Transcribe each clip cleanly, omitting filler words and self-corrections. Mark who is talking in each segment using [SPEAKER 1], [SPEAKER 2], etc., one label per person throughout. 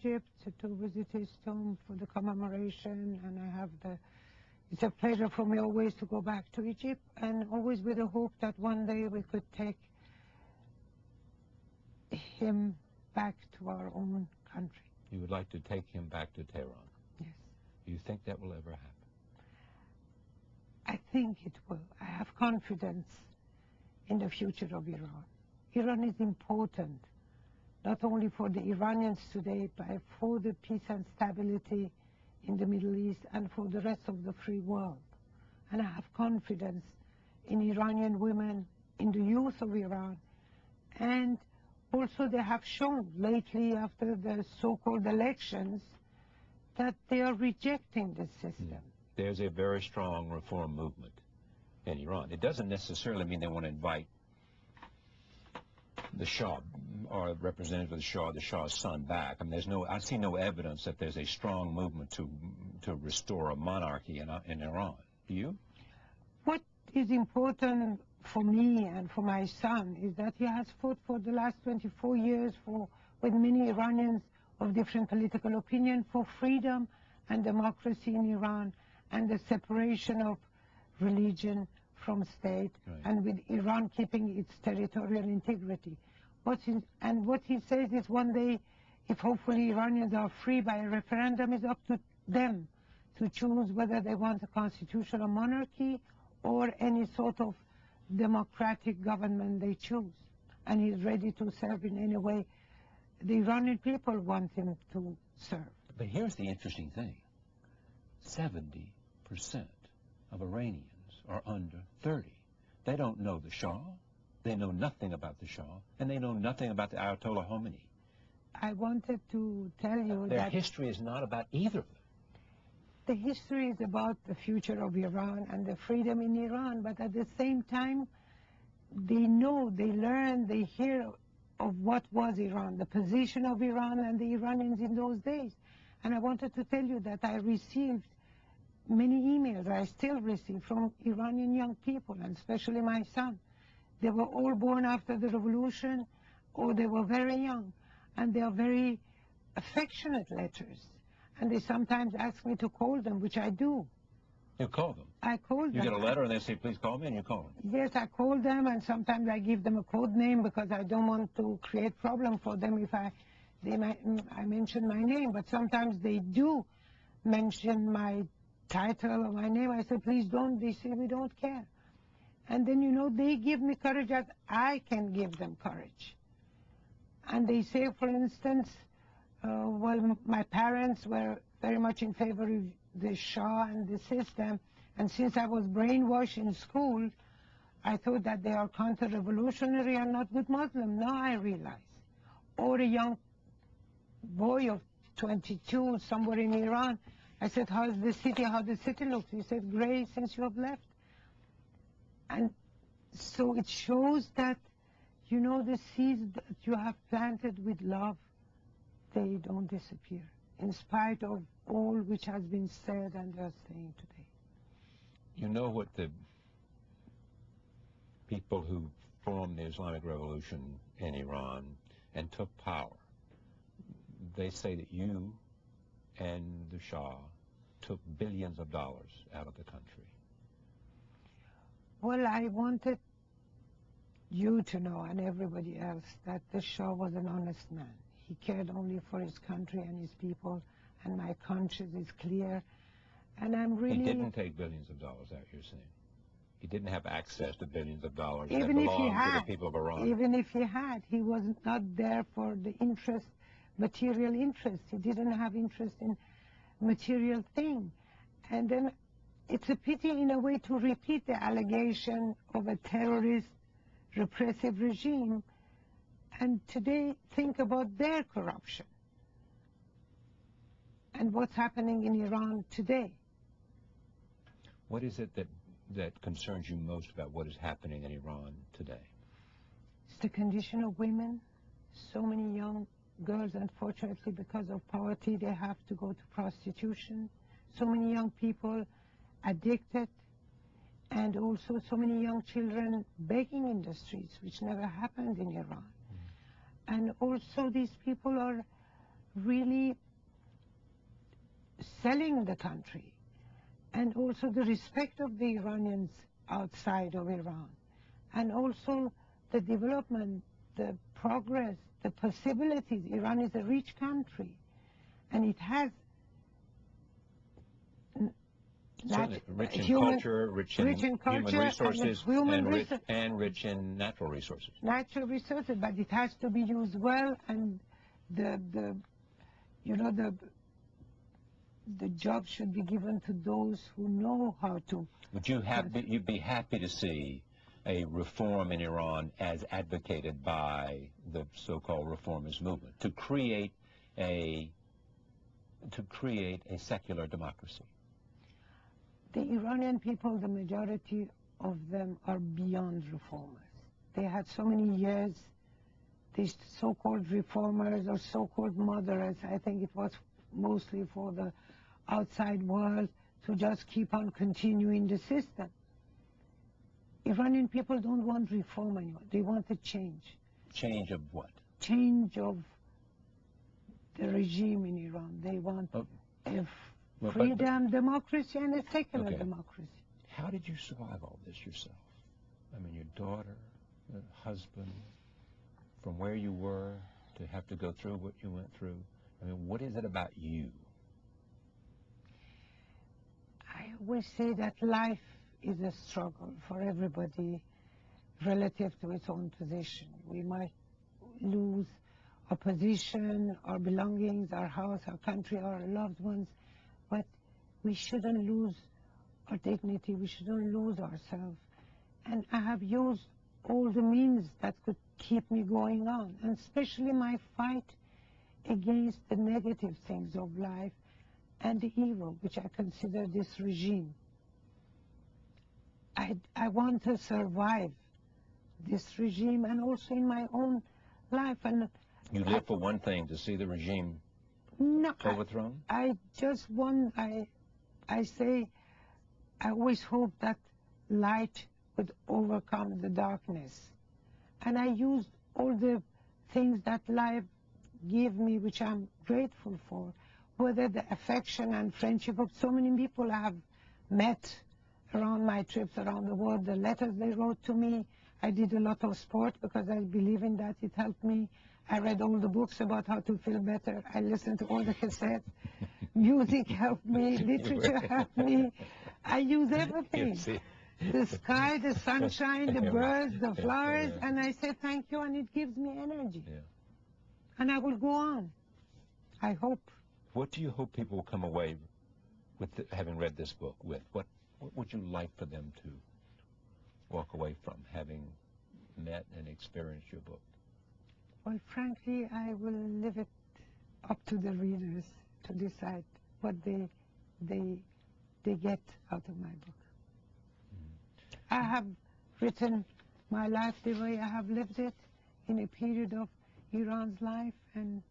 [SPEAKER 1] Egypt to visit his tomb for the commemoration, and I have it's a pleasure for me always to go back to Egypt, and always with the hope that one day we could take him back to our own country.
[SPEAKER 2] You would like to take him back to Tehran?
[SPEAKER 1] Yes.
[SPEAKER 2] Do you think that will ever happen?
[SPEAKER 1] I think it will. I have confidence in the future of Iran. Iran is important, not only for the Iranians today, but for the peace and stability in the Middle East and for the rest of the free world. And I have confidence in Iranian women, in the youth of Iran, and also they have shown lately after the so-called elections that they are rejecting the system.
[SPEAKER 2] There's a very strong reform movement in Iran. It doesn't necessarily mean they want to invite the Shah or representative of the Shah's son back. I mean, I see no evidence that there's a strong movement to restore a monarchy in Iran. Do you?
[SPEAKER 1] What is important for me and for my son is that he has fought for the last 24 years with many Iranians of different political opinion for freedom and democracy in Iran and the separation of religion from state, right, and with Iran keeping its territorial integrity. What he says is one day, if hopefully Iranians are free by a referendum, it's up to them to choose whether they want a constitutional monarchy or any sort of democratic government they choose. And he's ready to serve in any way the Iranian people want him to serve.
[SPEAKER 2] But here's the interesting thing. 70% of Iranians are under 30. They don't know the Shah. They know nothing about the Shah, and they know nothing about the Ayatollah Khomeini.
[SPEAKER 1] I wanted to tell you
[SPEAKER 2] their
[SPEAKER 1] that
[SPEAKER 2] history is not about either of them.
[SPEAKER 1] The history is about the future of Iran and the freedom in Iran, but at the same time, they know, they learn, they hear of what was Iran, the position of Iran and the Iranians in those days. And I wanted to tell you that I received many emails, I still receive, from Iranian young people, and especially my son. They were all born after the revolution, or they were very young, and they are very affectionate letters. And they sometimes ask me to call them, which I do.
[SPEAKER 2] You call them?
[SPEAKER 1] I call them.
[SPEAKER 2] You get a letter and they say, please call me, and you call them?
[SPEAKER 1] Yes, I call them, and sometimes I give them a code name because I don't want to create problem for them if I mention my name. But sometimes they do mention my title or my name. I say, please don't. They say, we don't care. And then, you know, they give me courage as I can give them courage. And they say, for instance, well, my parents were very much in favor of the Shah and the system, and since I was brainwashed in school, I thought that they are counter-revolutionary and not good Muslim. Now I realize. Or a young boy of 22 somewhere in Iran, I said, how's the city, how the city looks? He said, gray since you have left. And so it shows that, you know, the seeds that you have planted with love, they don't disappear, in spite of all which has been said and they are saying today.
[SPEAKER 2] You know what the people who formed the Islamic Revolution in Iran and took power, they say that you and the Shah took billions of dollars out of the country.
[SPEAKER 1] Well, I wanted you to know, and everybody else, that the Shah was an honest man. He cared only for his country and his people, and my conscience is clear. And I'm really...
[SPEAKER 2] He didn't take billions of dollars out, you're saying? He didn't have access to billions of dollars that
[SPEAKER 1] even if he
[SPEAKER 2] belonged
[SPEAKER 1] had,
[SPEAKER 2] to the people of Iran?
[SPEAKER 1] Even if he had, he was not there for the interest, material interest. He didn't have interest in material thing. And then it's a pity in a way to repeat the allegation of a terrorist repressive regime and today think about their corruption and what's happening in Iran today.
[SPEAKER 2] What is it that concerns you most about what is happening in Iran today?
[SPEAKER 1] It's the condition of women. So many young girls, unfortunately, because of poverty, they have to go to prostitution. So many young people addicted, and also so many young children begging in the streets, which never happened in Iran. And also these people are really selling the country, and also the respect of the Iranians outside of Iran, and also the development, the progress, the possibilities. Iran is a rich country, and it has
[SPEAKER 2] rich in culture, rich in human resources, and rich in natural resources.
[SPEAKER 1] Natural resources, but it has to be used well, and the job should be given to those who know how to.
[SPEAKER 2] Would you'd be happy to see a reform in Iran as advocated by the so-called reformist movement to create a secular democracy?
[SPEAKER 1] The Iranian people, the majority of them are beyond reformers. They had so many years, these so-called reformers or so-called moderates, I think it was mostly for the outside world to just keep on continuing the system. Iranian people don't want reform anymore. They want a change.
[SPEAKER 2] Change of what?
[SPEAKER 1] Change of the regime in Iran. They want freedom, democracy, and a secular democracy.
[SPEAKER 2] How did you survive all this yourself? I mean, your daughter, your husband, from where you were to have to go through what you went through. I mean, what is it about you?
[SPEAKER 1] I always say that life is a struggle for everybody relative to its own position. We might lose our position, our belongings, our house, our country, our loved ones, but we shouldn't lose our dignity, we shouldn't lose ourselves. And I have used all the means that could keep me going on, and especially my fight against the negative things of life and the evil, which I consider this regime. I want to survive this regime, and also in my own life. And
[SPEAKER 2] you live for one thing, to see the regime overthrown?
[SPEAKER 1] I just want, I say, I always hope that light would overcome the darkness. And I use all the things that life gave me, which I'm grateful for, whether the affection and friendship of so many people I have met around my trips around the world, the letters they wrote to me. I did a lot of sport because I believe in that. It helped me. I read all the books about how to feel better. I listened to all the cassettes. Music helped me. Literature helped me. I use everything. The sky, the sunshine, the birds, the flowers, and I say thank you, and it gives me energy.
[SPEAKER 2] Yeah.
[SPEAKER 1] And I will go on. I hope.
[SPEAKER 2] What do you hope people will come away with having read this book with? What would you like for them to walk away from, having met and experienced your book?
[SPEAKER 1] Well, frankly, I will leave it up to the readers to decide what they get out of my book. I have written my life the way I have lived it in a period of Iran's life. And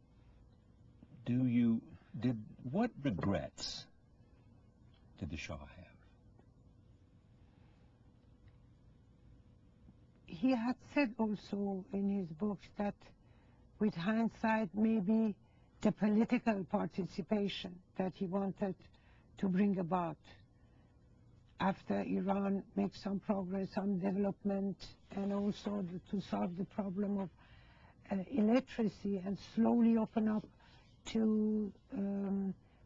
[SPEAKER 2] what regrets did the Shah have?
[SPEAKER 1] He had said also in his books that with hindsight, maybe the political participation that he wanted to bring about after Iran makes some progress on development, and also to solve the problem of illiteracy and slowly open up to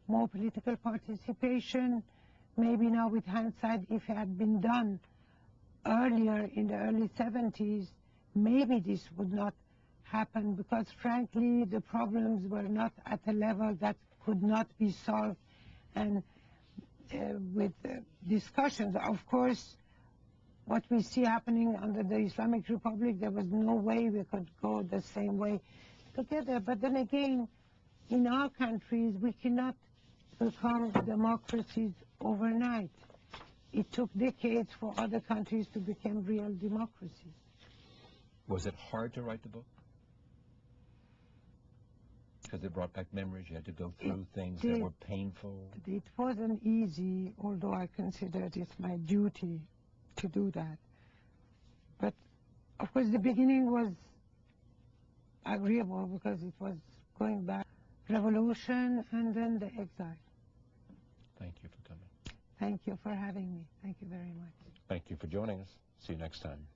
[SPEAKER 1] more political participation. Maybe now with hindsight, if it had been done earlier in the early 70s, maybe this would not happen, because frankly the problems were not at a level that could not be solved. And with discussions, of course, what we see happening under the Islamic Republic, there was no way we could go the same way together. But then again, in our countries, we cannot become democracies overnight. It took decades for other countries to become real democracies.
[SPEAKER 2] Was it hard to write the book? Because it brought back memories, you had to go through things that were painful.
[SPEAKER 1] It wasn't easy, although I considered it my duty to do that. But of course the beginning was agreeable, because it was going back revolution, and then the exile.
[SPEAKER 2] Thank you for coming.
[SPEAKER 1] Thank you for having me. Thank you very much.
[SPEAKER 2] Thank you for joining us. See you next time.